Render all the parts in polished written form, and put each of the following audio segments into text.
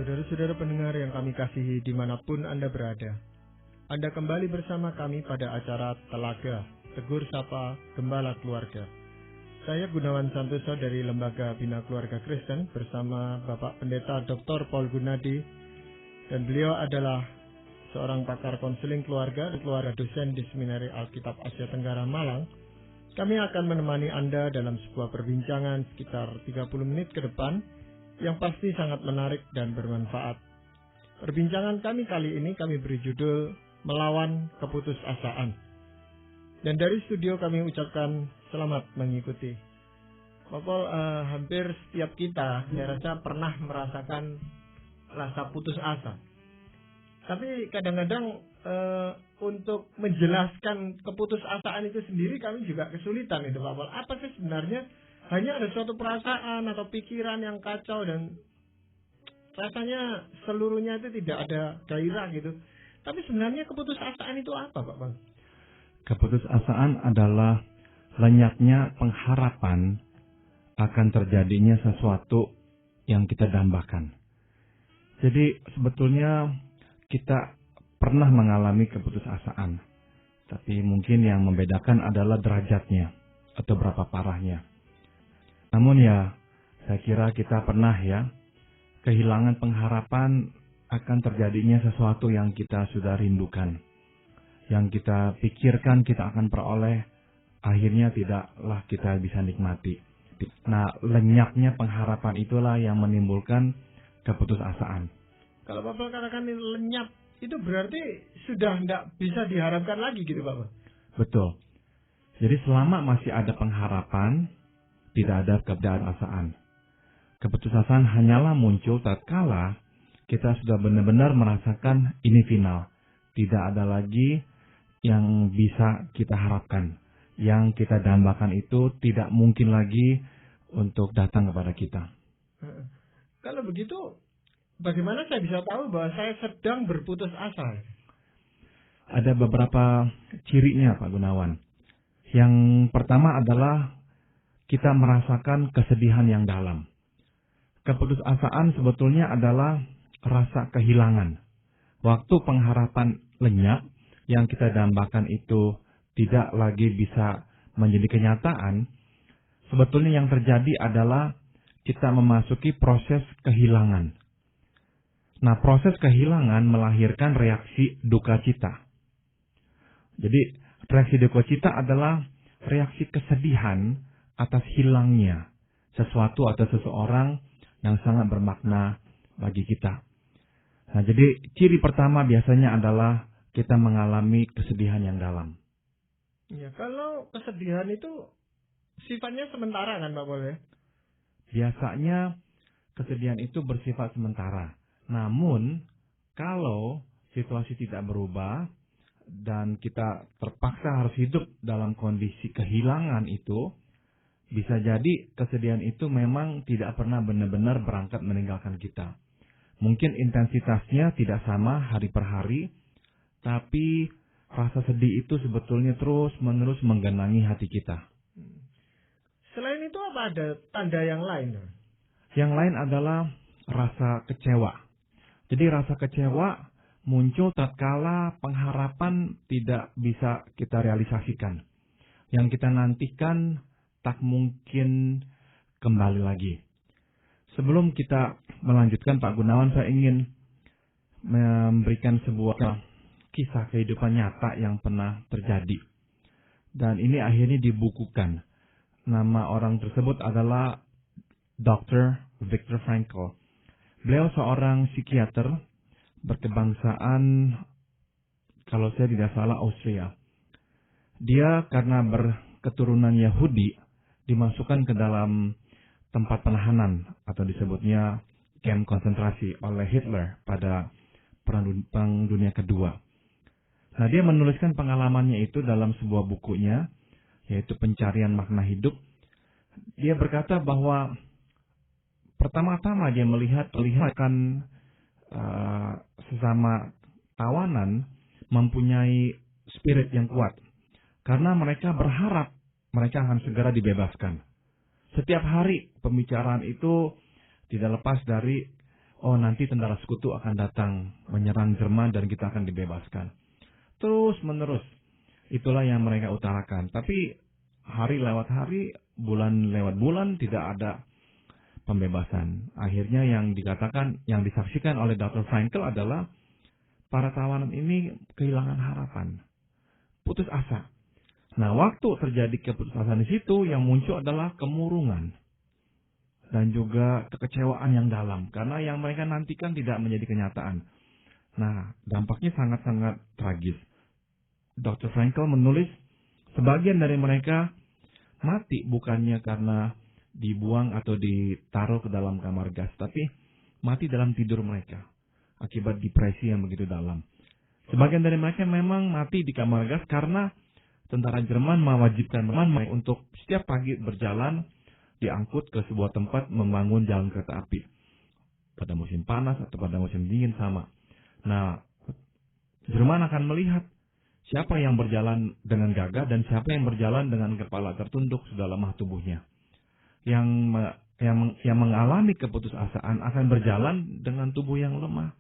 Saudara-saudara pendengar yang kami kasihi dimanapun Anda berada, Anda kembali bersama kami pada acara Telaga, Tegur Sapa Gembala Keluarga. Saya Gunawan Santoso dari Lembaga Bina Keluarga Kristen bersama Bapak Pendeta Dr. Paul Gunadi, dan beliau adalah seorang pakar konseling keluarga dan keluarga dosen di Seminari Alkitab Asia Tenggara Malang. Kami akan menemani Anda dalam sebuah perbincangan sekitar 30 menit ke depan yang pasti sangat menarik dan bermanfaat. Perbincangan kami kali ini kami beri judul Melawan Keputusasaan. Dan dari studio kami ucapkan selamat mengikuti. Bapak, hampir setiap kita saya rasa pernah merasakan rasa putus asa. Tapi kadang-kadang untuk menjelaskan keputusasaan itu sendiri kami juga kesulitan itu Bapak. Apa sih sebenarnya? Hanya ada suatu perasaan atau pikiran yang kacau dan rasanya seluruhnya itu tidak ada gairah gitu. Tapi sebenarnya keputusasaan itu apa, Pak Bang? Keputusasaan adalah lenyapnya pengharapan akan terjadinya sesuatu yang kita dambakan. Jadi sebetulnya kita pernah mengalami keputusasaan. Tapi mungkin yang membedakan adalah derajatnya atau berapa parahnya. Namun ya, saya kira kita pernah ya, kehilangan pengharapan akan terjadinya sesuatu yang kita sudah rindukan. Yang kita pikirkan kita akan peroleh, akhirnya tidaklah kita bisa nikmati. Nah, lenyapnya pengharapan itulah yang menimbulkan keputusasaan. Kalau Bapak katakan lenyap, itu berarti sudah tidak bisa diharapkan lagi gitu Bapak? Betul. Jadi selama masih ada pengharapan, tidak ada keputusasaan. Keputusasaan hanyalah muncul tatkala kita sudah benar-benar merasakan ini final. Tidak ada lagi yang bisa kita harapkan. Yang kita dambakan itu tidak mungkin lagi untuk datang kepada kita. Kalau begitu, bagaimana saya bisa tahu bahwa saya sedang berputus asa? Ada beberapa cirinya Pak Gunawan. Yang pertama adalah kita merasakan kesedihan yang dalam. Keputusasaan sebetulnya adalah rasa kehilangan. Waktu pengharapan lenyap, yang kita dambakan itu tidak lagi bisa menjadi kenyataan, sebetulnya yang terjadi adalah kita memasuki proses kehilangan. Nah, proses kehilangan melahirkan reaksi duka cita. Jadi, reaksi duka cita adalah reaksi kesedihan atas hilangnya sesuatu atau seseorang yang sangat bermakna bagi kita. Nah, jadi ciri pertama biasanya adalah kita mengalami kesedihan yang dalam. Ya, kalau kesedihan itu sifatnya sementara kan Pak Boleh? Biasanya kesedihan itu bersifat sementara. Namun, kalau situasi tidak berubah dan kita terpaksa harus hidup dalam kondisi kehilangan itu, bisa jadi kesedihan itu memang tidak pernah benar-benar berangkat meninggalkan kita. Mungkin intensitasnya tidak sama hari per hari, tapi rasa sedih itu sebetulnya terus-menerus menggenangi hati kita. Selain itu apa ada tanda yang lain? Yang lain adalah rasa kecewa. Jadi rasa kecewa muncul tatkala pengharapan tidak bisa kita realisasikan. Yang kita nantikan tak mungkin kembali lagi. Sebelum kita melanjutkan Pak Gunawan, saya ingin memberikan sebuah kisah kehidupan nyata yang pernah terjadi. Dan ini akhirnya dibukukan. Nama orang tersebut adalah Dr. Viktor Frankl. Beliau seorang psikiater berkebangsaan, kalau saya tidak salah, Austria. Dia karena berketurunan Yahudi, dimasukkan ke dalam tempat penahanan atau disebutnya kamp konsentrasi oleh Hitler pada Perang Dunia Kedua. Nah, dia menuliskan pengalamannya itu dalam sebuah bukunya, yaitu Pencarian Makna Hidup. Dia berkata bahwa pertama-tama dia melihat sesama tawanan mempunyai spirit yang kuat, karena mereka berharap mereka akan segera dibebaskan. Setiap hari pembicaraan itu tidak lepas dari oh nanti tentara sekutu akan datang menyerang Jerman dan kita akan dibebaskan. Terus menerus, itulah yang mereka utarakan. Tapi hari lewat hari, bulan lewat bulan, tidak ada pembebasan. Akhirnya yang dikatakan, yang disaksikan oleh Dr. Frankl adalah para tawanan ini kehilangan harapan, putus asa. Nah, waktu terjadi keputusasaan di situ, yang muncul adalah kemurungan dan juga kekecewaan yang dalam, karena yang mereka nantikan tidak menjadi kenyataan. Nah, dampaknya sangat-sangat tragis. Dr. Frankl menulis, sebagian dari mereka mati bukannya karena dibuang atau ditaruh ke dalam kamar gas, tapi mati dalam tidur mereka akibat depresi yang begitu dalam. Sebagian dari mereka memang mati di kamar gas karena tentara Jerman mewajibkan mereka untuk setiap pagi berjalan diangkut ke sebuah tempat membangun jalan kereta api. Pada musim panas atau pada musim dingin sama. Nah, Jerman akan melihat siapa yang berjalan dengan gagah dan siapa yang berjalan dengan kepala tertunduk sudah lemah tubuhnya. Yang mengalami keputusasaan akan berjalan dengan tubuh yang lemah.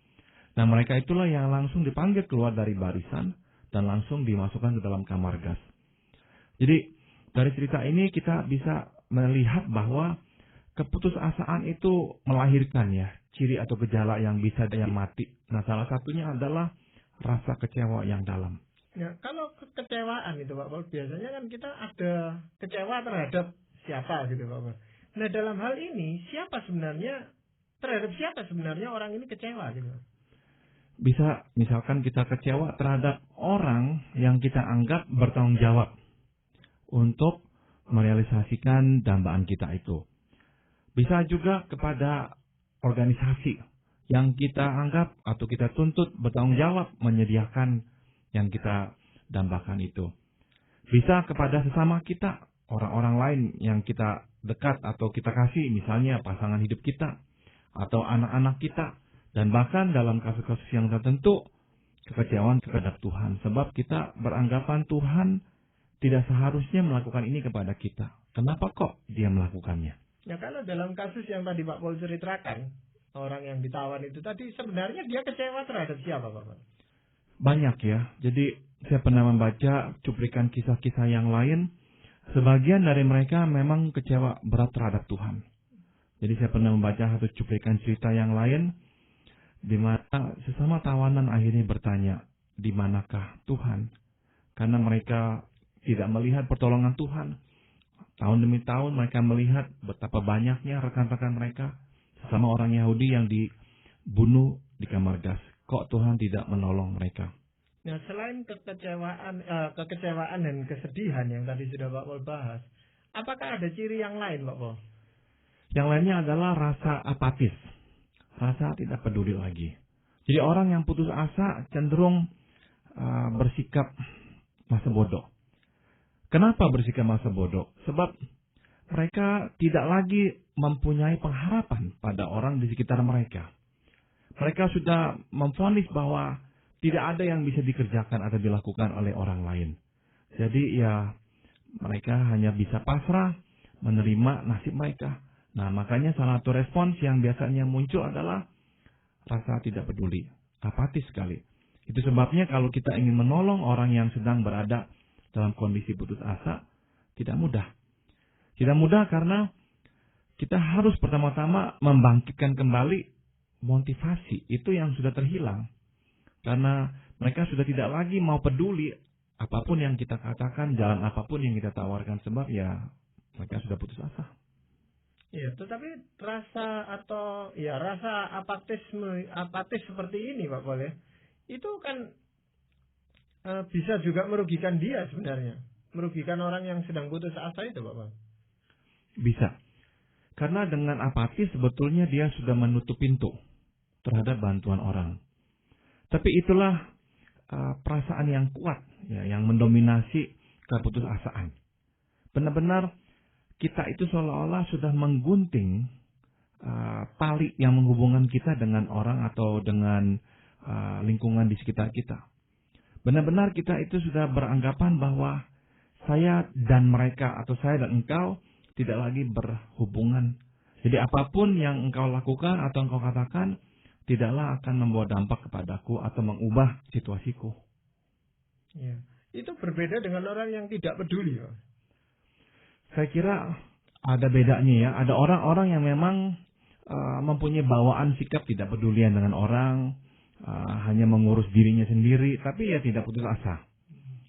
Nah, mereka itulah yang langsung dipanggil keluar dari barisan dan langsung dimasukkan ke dalam kamar gas. Jadi, dari cerita ini kita bisa melihat bahwa keputusasaan itu melahirkan ya ciri atau gejala yang bisa yang mati. Nah, salah satunya adalah rasa kecewa yang dalam. Ya, kalau kekecewaan itu Pak Paul, biasanya kan kita ada kecewa terhadap siapa gitu Pak Paul. Nah, dalam hal ini terhadap siapa sebenarnya orang ini kecewa gitu? Bisa misalkan kita kecewa terhadap orang yang kita anggap bertanggung jawab untuk merealisasikan dambaan kita itu. Bisa juga kepada organisasi yang kita anggap atau kita tuntut bertanggung jawab menyediakan yang kita dambakan itu. Bisa kepada sesama kita, orang-orang lain yang kita dekat atau kita kasih, misalnya pasangan hidup kita atau anak-anak kita. Dan bahkan dalam kasus-kasus yang tertentu, kekecewaan terhadap Tuhan. Sebab kita beranggapan Tuhan tidak seharusnya melakukan ini kepada kita. Kenapa kok dia melakukannya? Ya, kalau dalam kasus yang tadi Pak Paul ceritakan, orang yang ditawan itu tadi, sebenarnya dia kecewa terhadap siapa Pak Paul? Banyak ya. Jadi saya pernah membaca cuplikan kisah-kisah yang lain. Sebagian dari mereka memang kecewa berat terhadap Tuhan. Jadi saya pernah membaca satu cuplikan cerita yang lain, di mana sesama tawanan akhirnya bertanya, di manakah Tuhan? Karena mereka tidak melihat pertolongan Tuhan. Tahun demi tahun mereka melihat betapa banyaknya rekan-rekan mereka, sesama orang Yahudi yang dibunuh di kamar gas. Kok Tuhan tidak menolong mereka? Nah, selain kekecewaan dan kesedihan yang tadi sudah Pak Paul bahas, apakah ada ciri yang lain Pak Paul? Yang lainnya adalah rasa apatis. Rasa tidak peduli lagi. Jadi orang yang putus asa cenderung bersikap masa bodoh. Kenapa bersikap masa bodoh? Sebab mereka tidak lagi mempunyai pengharapan pada orang di sekitar mereka. Mereka sudah memvonis bahwa tidak ada yang bisa dikerjakan atau dilakukan oleh orang lain. Jadi ya mereka hanya bisa pasrah menerima nasib mereka. Nah, makanya salah satu respons yang biasanya muncul adalah rasa tidak peduli, apatis sekali. Itu sebabnya kalau kita ingin menolong orang yang sedang berada dalam kondisi putus asa, tidak mudah. Tidak mudah karena kita harus pertama-tama membangkitkan kembali motivasi itu yang sudah terhilang. Karena mereka sudah tidak lagi mau peduli apapun yang kita katakan, jalan apapun yang kita tawarkan, sebab ya mereka sudah putus asa. Ya, tetapi rasa apatis seperti ini Pak Paul ya, itu kan bisa juga merugikan dia sebenarnya, merugikan orang yang sedang putus asa itu Pak Paul. Bisa, karena dengan apatis sebetulnya dia sudah menutup pintu terhadap bantuan orang. Tapi itulah perasaan yang kuat ya, yang mendominasi keputusasaan. Benar-benar kita itu seolah-olah sudah menggunting tali yang menghubungkan kita dengan orang atau dengan lingkungan di sekitar kita. Benar-benar kita itu sudah beranggapan bahwa saya dan mereka atau saya dan engkau tidak lagi berhubungan. Jadi apapun yang engkau lakukan atau engkau katakan tidaklah akan membawa dampak kepadaku atau mengubah situasiku. Ya. Itu berbeda dengan orang yang tidak peduli. Ya. Saya kira ada bedanya ya. Ada orang-orang yang memang mempunyai bawaan sikap tidak pedulian dengan orang, hanya mengurus dirinya sendiri, tapi ya tidak putus asa.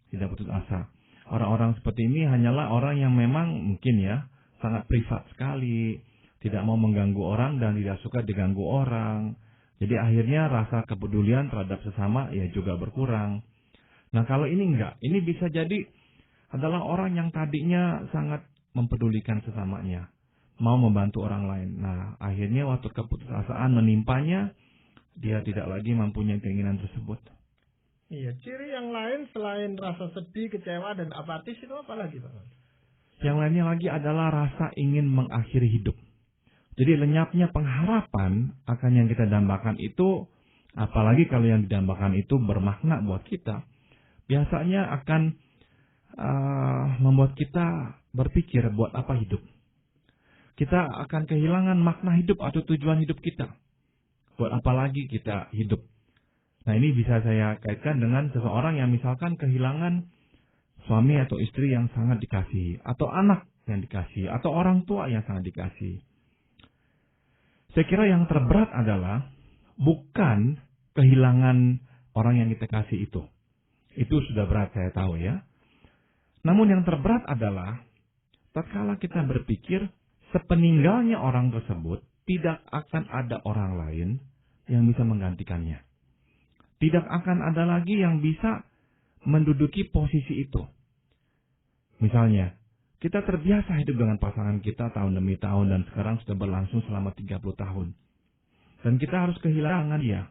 Tidak putus asa. Orang-orang seperti ini hanyalah orang yang memang mungkin ya sangat privat sekali, tidak mau mengganggu orang dan tidak suka diganggu orang. Jadi akhirnya rasa kepedulian terhadap sesama ya juga berkurang. Nah kalau ini enggak, ini bisa jadi adalah orang yang tadinya sangat mempedulikan sesamanya, mau membantu orang lain. Nah akhirnya waktu keputusasaan menimpanya, dia tidak lagi mempunyai keinginan tersebut. Iya, ciri yang lain selain rasa sedih, kecewa, dan apatis itu apa lagi, Pak? Yang lainnya lagi adalah rasa ingin mengakhiri hidup. Jadi lenyapnya pengharapan akan yang kita dambakan itu, apalagi kalau yang didambakan itu bermakna buat kita, biasanya akan membuat kita berpikir buat apa hidup. Kita akan kehilangan makna hidup atau tujuan hidup kita. Buat apa lagi kita hidup? Nah ini bisa saya kaitkan dengan seseorang yang misalkan kehilangan suami atau istri yang sangat dikasihi, atau anak yang dikasihi, atau orang tua yang sangat dikasihi. Saya kira yang terberat adalah bukan kehilangan orang yang kita kasih itu. Itu sudah berat saya tahu ya. Namun yang terberat adalah tatkala kita berpikir sepeninggalnya orang tersebut tidak akan ada orang lain yang bisa menggantikannya. Tidak akan ada lagi yang bisa menduduki posisi itu. Misalnya, kita terbiasa hidup dengan pasangan kita tahun demi tahun dan sekarang sudah berlangsung selama 30 tahun. Dan kita harus kehilangan dia.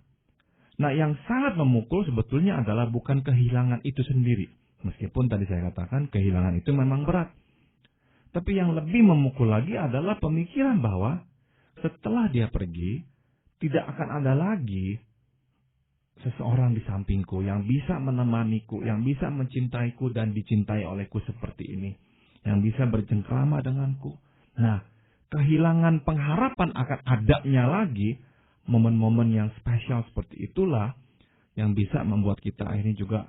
Nah, yang sangat memukul sebetulnya adalah bukan kehilangan itu sendiri. Meskipun tadi saya katakan kehilangan itu memang berat. Tapi yang lebih memukul lagi adalah pemikiran bahwa setelah dia pergi, tidak akan ada lagi seseorang di sampingku yang bisa menemaniku, yang bisa mencintaiku dan dicintai olehku seperti ini, yang bisa bercengkrama denganku. Nah, kehilangan pengharapan akan adanya lagi momen-momen yang spesial seperti itulah yang bisa membuat kita akhirnya juga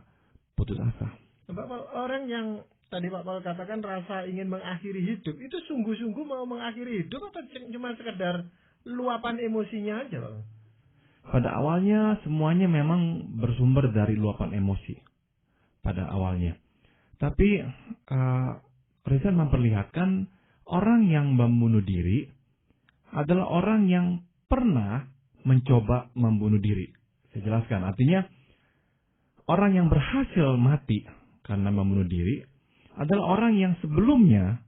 putus asa. Pak Paul, orang yang tadi Pak Paul katakan rasa ingin mengakhiri hidup, itu sungguh-sungguh mau mengakhiri hidup atau cuma sekedar luapan emosinya aja, Pak? Pada awalnya semuanya memang bersumber dari luapan emosi. Pada awalnya. Tapi riset memperlihatkan orang yang membunuh diri adalah orang yang pernah mencoba membunuh diri. Saya jelaskan. Artinya orang yang berhasil mati karena membunuh diri adalah orang yang sebelumnya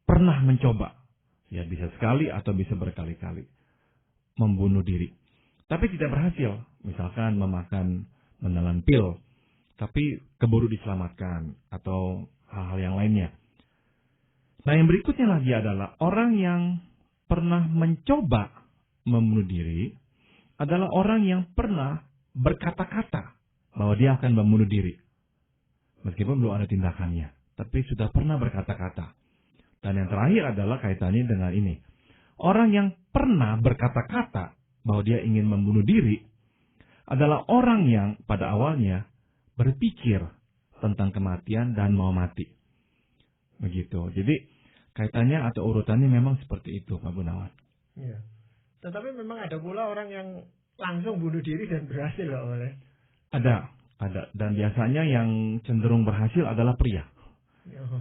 pernah mencoba. Ya bisa sekali atau bisa berkali-kali membunuh diri. Tapi tidak berhasil, misalkan menelan pil, tapi keburu diselamatkan, atau hal-hal yang lainnya. Nah yang berikutnya lagi adalah orang yang pernah mencoba membunuh diri, adalah orang yang pernah berkata-kata bahwa dia akan membunuh diri. Meskipun belum ada tindakannya, tapi sudah pernah berkata-kata. Dan yang terakhir adalah kaitannya dengan ini. Orang yang pernah berkata-kata bahwa dia ingin membunuh diri adalah orang yang pada awalnya berpikir tentang kematian dan mau mati. Begitu. Jadi kaitannya atau urutannya memang seperti itu, Pak Gunawan. Iya. Tetapi memang ada pula orang yang langsung bunuh diri dan berhasil, Pak Paul. Ada. Dan biasanya yang cenderung berhasil adalah pria.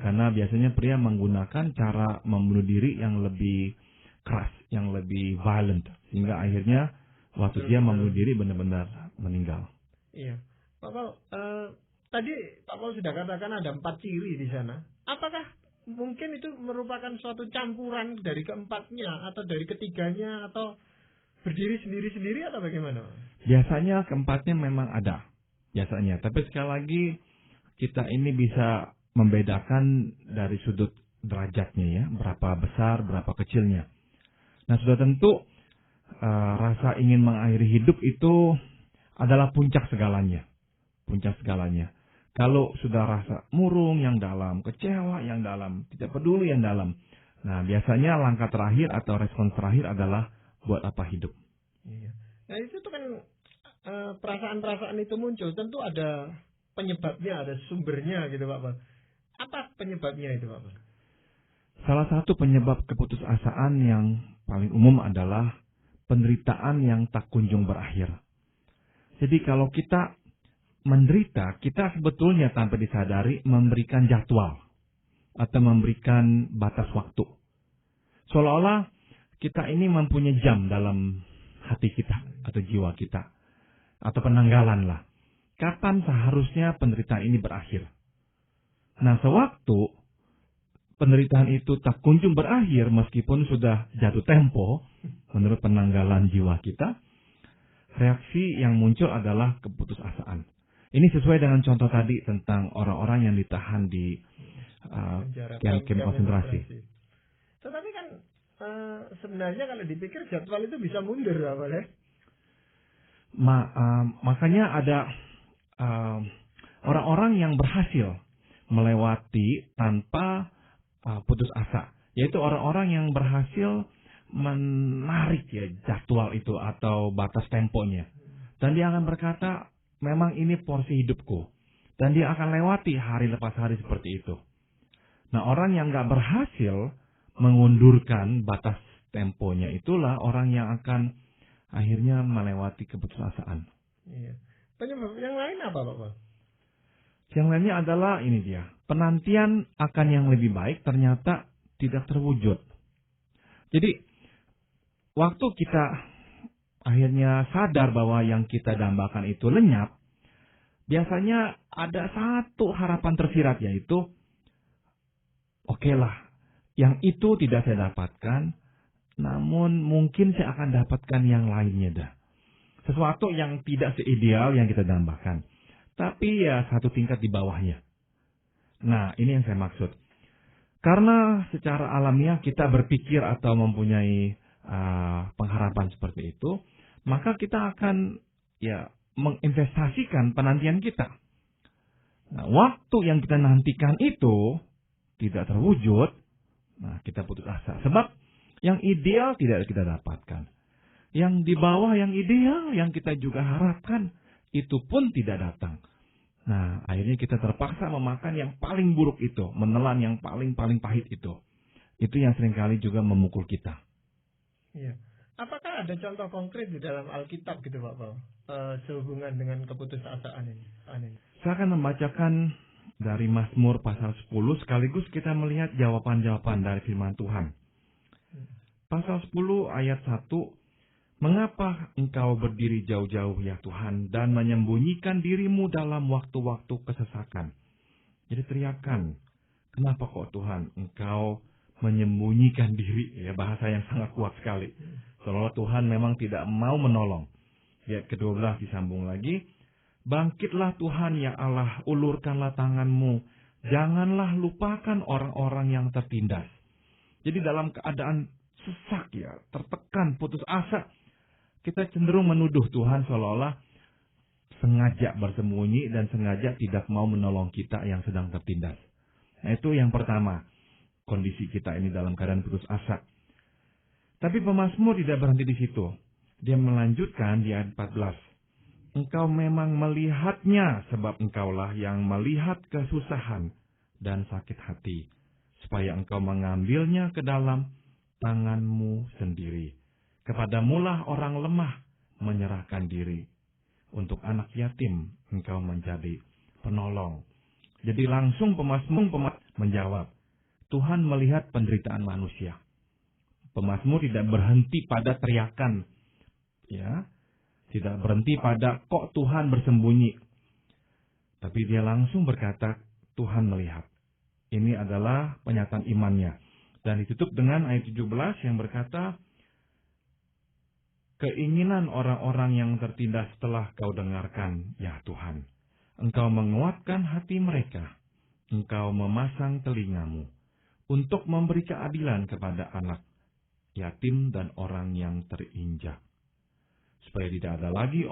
Karena biasanya pria menggunakan cara membunuh diri yang lebih keras, yang lebih violent, sehingga akhirnya waktu dia membunuh diri benar-benar meninggal. Iya, Pak Paul. Tadi Pak Paul sudah katakan ada 4 ciri di sana. Apakah mungkin itu merupakan suatu campuran dari keempatnya atau dari ketiganya atau berdiri sendiri-sendiri atau bagaimana? Biasanya keempatnya memang ada, biasanya. Tapi sekali lagi kita ini bisa membedakan dari sudut derajatnya ya, berapa besar, berapa kecilnya. Nah sudah tentu rasa ingin mengakhiri hidup itu adalah puncak segalanya. Puncak segalanya. Kalau sudah rasa murung yang dalam, kecewa yang dalam, tidak peduli yang dalam. Nah biasanya langkah terakhir atau respons terakhir adalah buat apa hidup. Iya. Nah itu tuh kan perasaan-perasaan itu muncul, tentu ada penyebabnya, ada sumbernya gitu Pak Bal. Apa penyebabnya itu Pak Bal? Salah satu penyebab keputusasaan yang paling umum adalah penderitaan yang tak kunjung berakhir. Jadi kalau kita menderita, kita sebetulnya tanpa disadari memberikan jadwal atau memberikan batas waktu. Seolah-olah kita ini mempunyai jam dalam hati kita atau jiwa kita, atau penanggalan lah. Kapan seharusnya penderitaan ini berakhir? Nah, sewaktu penderitaan itu tak kunjung berakhir meskipun sudah jatuh tempo menurut penanggalan jiwa kita, reaksi yang muncul adalah keputusasaan. Ini sesuai dengan contoh tadi tentang orang-orang yang ditahan di kamp konsentrasi. Tetapi kan sebenarnya kalau dipikir jadwal itu bisa mundur apa ya? Makanya ada orang-orang yang berhasil melewati tanpa putus asa, yaitu orang-orang yang berhasil menarik ya jadwal itu atau batas temponya, dan dia akan berkata memang ini porsi hidupku, dan dia akan lewati hari lepas hari seperti itu. Nah, orang yang nggak berhasil mengundurkan batas temponya itulah orang yang akan akhirnya melewati keputusasaan. Iya. Penyebab yang lain apa Pak? Yang lainnya adalah ini dia, penantian akan yang lebih baik ternyata tidak terwujud. Jadi, waktu kita akhirnya sadar bahwa yang kita dambakan itu lenyap, biasanya ada satu harapan tersirat, yaitu, oke lah, yang itu tidak saya dapatkan, namun mungkin saya akan dapatkan yang lainnya dah. Sesuatu yang tidak seideal yang kita dambakan, tapi ya satu tingkat di bawahnya. Nah, ini yang saya maksud. Karena secara alamiah kita berpikir atau mempunyai pengharapan seperti itu, maka kita akan ya menginvestasikan penantian kita. Nah, waktu yang kita nantikan itu tidak terwujud, nah kita putus asa. Sebab yang ideal tidak kita dapatkan. Yang di bawah yang ideal yang kita juga harapkan itu pun tidak datang. Nah, akhirnya kita terpaksa memakan yang paling buruk itu, menelan yang paling pahit itu. Itu yang seringkali juga memukul kita. Iya. Apakah ada contoh konkret di dalam Alkitab gitu Pak Paul, sehubungan dengan keputusasaan ini? Saya akan membacakan dari Mazmur pasal 10 sekaligus kita melihat jawaban-jawaban dari firman Tuhan. Pasal 10 ayat 1, mengapa engkau berdiri jauh-jauh ya Tuhan dan menyembunyikan dirimu dalam waktu-waktu kesesakan? Jadi teriakan, kenapa kok Tuhan engkau menyembunyikan diri? Ya, bahasa yang sangat kuat sekali. Seolah Tuhan memang tidak mau menolong. Ayat ke-12 disambung lagi, bangkitlah Tuhan ya Allah, ulurkanlah tanganmu, janganlah lupakan orang-orang yang tertindas. Jadi dalam keadaan sesak ya, tertekan, putus asa, kita cenderung menuduh Tuhan seolah-olah sengaja bersembunyi dan sengaja tidak mau menolong kita yang sedang tertindas. Nah, itu yang pertama, kondisi kita ini dalam keadaan putus asa. Tapi pemazmur tidak berhenti di situ. Dia melanjutkan di ayat 14. Engkau memang melihatnya, sebab engkaulah yang melihat kesusahan dan sakit hati, supaya engkau mengambilnya ke dalam tanganmu sendiri. Kepadamulah orang lemah menyerahkan diri. Untuk anak yatim engkau menjadi penolong. Jadi langsung pemazmur menjawab, Tuhan melihat penderitaan manusia. Pemazmur tidak berhenti pada teriakan, ya, tidak berhenti pada kok Tuhan bersembunyi. Tapi dia langsung berkata, Tuhan melihat. Ini adalah pernyataan imannya. Dan ditutup dengan ayat 17 yang berkata, keinginan orang-orang yang tertindas telah kau dengarkan, ya Tuhan. Engkau menguatkan hati mereka. Engkau memasang telingamu untuk memberi keadilan kepada anak yatim dan orang yang terinjak. Supaya tidak ada lagi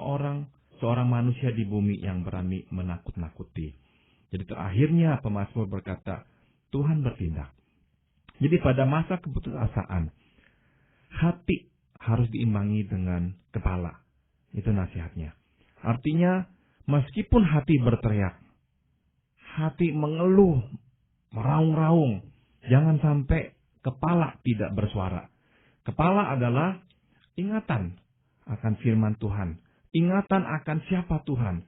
seorang manusia di bumi yang berani menakut-nakuti. Jadi terakhirnya pemazmur berkata, Tuhan bertindak. Jadi pada masa keputusasaan, hati harus diimbangi dengan kepala. Itu nasihatnya. Artinya, meskipun hati berteriak, hati mengeluh, meraung-raung, jangan sampai kepala tidak bersuara. Kepala adalah ingatan akan firman Tuhan. Ingatan akan siapa Tuhan.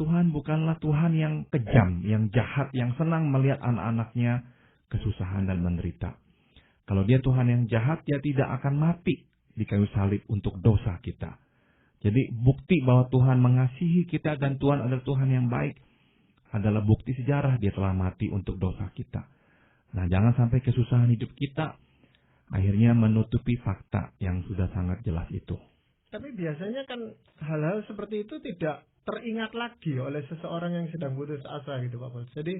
Tuhan bukanlah Tuhan yang kejam, yang jahat, yang senang melihat anak-anaknya kesusahan dan menderita. Kalau dia Tuhan yang jahat, dia tidak akan mati di kayu salib untuk dosa kita. Jadi bukti bahwa Tuhan mengasihi kita dan Tuhan adalah Tuhan yang baik adalah bukti sejarah dia telah mati untuk dosa kita. Nah, jangan sampai kesusahan hidup kita akhirnya menutupi fakta yang sudah sangat jelas itu. Tapi biasanya kan hal-hal seperti itu tidak teringat lagi oleh seseorang yang sedang putus asa gitu Pak Paul. Jadi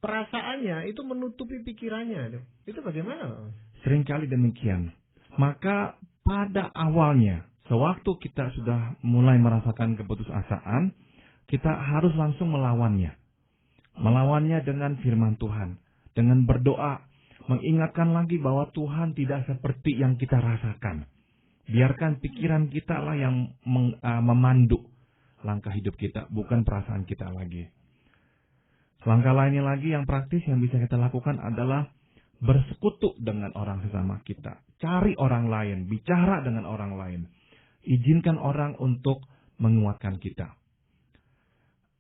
perasaannya itu menutupi pikirannya. Itu bagaimana Pak? Seringkali demikian. Maka pada awalnya, sewaktu kita sudah mulai merasakan keputusasaan, kita harus langsung melawannya. Melawannya dengan firman Tuhan. Dengan berdoa, mengingatkan lagi bahwa Tuhan tidak seperti yang kita rasakan. Biarkan pikiran kita lah yang memandu langkah hidup kita, bukan perasaan kita lagi. Langkah lainnya lagi yang praktis yang bisa kita lakukan adalah bersekutu dengan orang sesama kita. Cari orang lain, bicara dengan orang lain. Izinkan orang untuk menguatkan kita.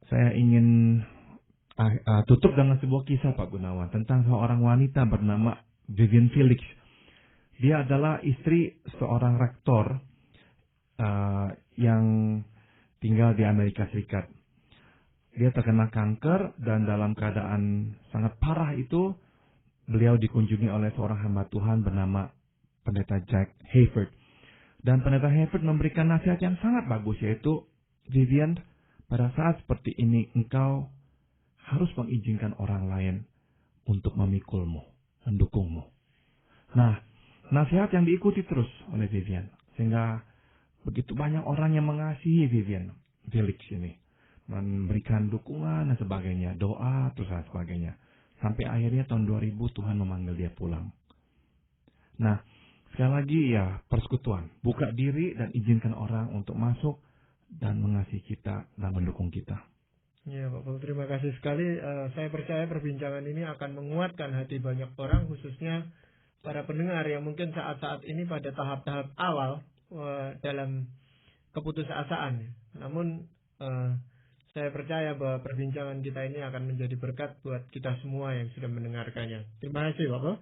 Saya ingin tutup dengan sebuah kisah Pak Gunawan tentang seorang wanita bernama Vivian Felix. Dia adalah istri seorang rektor yang tinggal di Amerika Serikat. Dia terkena kanker dan dalam keadaan sangat parah itu, beliau dikunjungi oleh seorang hamba Tuhan bernama Pendeta Jack Hayford. Dan Pendeta Hayford memberikan nasihat yang sangat bagus, yaitu, Vivian, pada saat seperti ini engkau harus mengizinkan orang lain untuk memikulmu, mendukungmu. Nah, nasihat yang diikuti terus oleh Vivian. Sehingga begitu banyak orang yang mengasihi Vivian Felix ini. Memberikan dukungan dan sebagainya. Doa terus dan sebagainya. Sampai akhirnya tahun 2000 Tuhan memanggil dia pulang. Nah, sekali lagi ya persekutuan. Buka diri dan izinkan orang untuk masuk dan mengasihi kita dan mendukung kita. Ya Pak Paul, terima kasih sekali. Saya percaya perbincangan ini akan menguatkan hati banyak orang, khususnya para pendengar yang mungkin saat-saat ini pada tahap-tahap awal dalam keputusasaan. Namun saya percaya bahwa perbincangan kita ini akan menjadi berkat buat kita semua yang sudah mendengarkannya. Terima kasih Bapak.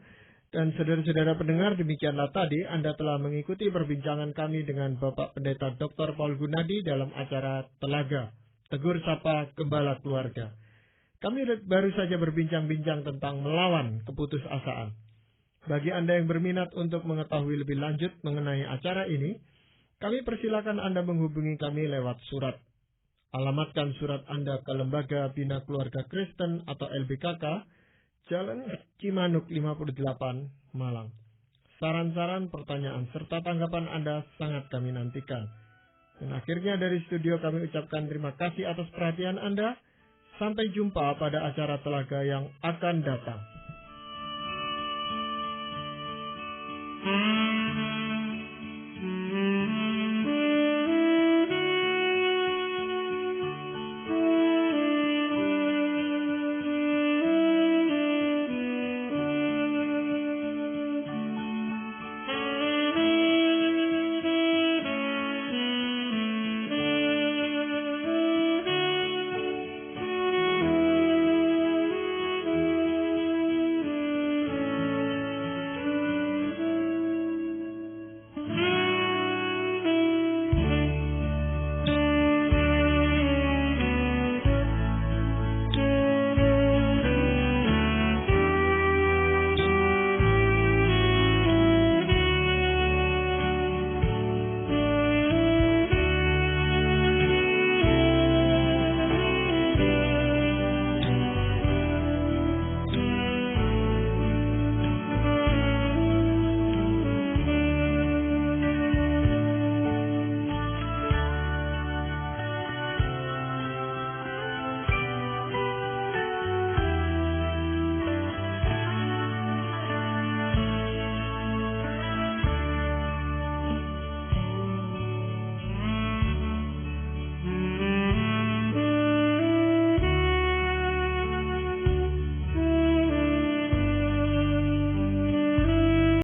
Dan saudara-saudara pendengar, demikianlah tadi Anda telah mengikuti perbincangan kami dengan Bapak Pendeta Dr. Paul Gunadi dalam acara Telaga, Tegur Sapa Gembala Keluarga. Kami baru saja berbincang-bincang tentang melawan keputusasaan. Bagi Anda yang berminat untuk mengetahui lebih lanjut mengenai acara ini, kami persilakan Anda menghubungi kami lewat surat. Alamatkan surat Anda ke Lembaga Bina Keluarga Kristen atau LBKK, Jalan Cimanuk 58, Malang. Saran-saran, pertanyaan, serta tanggapan Anda sangat kami nantikan. Dan akhirnya dari studio kami ucapkan terima kasih atas perhatian Anda. Sampai jumpa pada acara Telaga yang akan datang.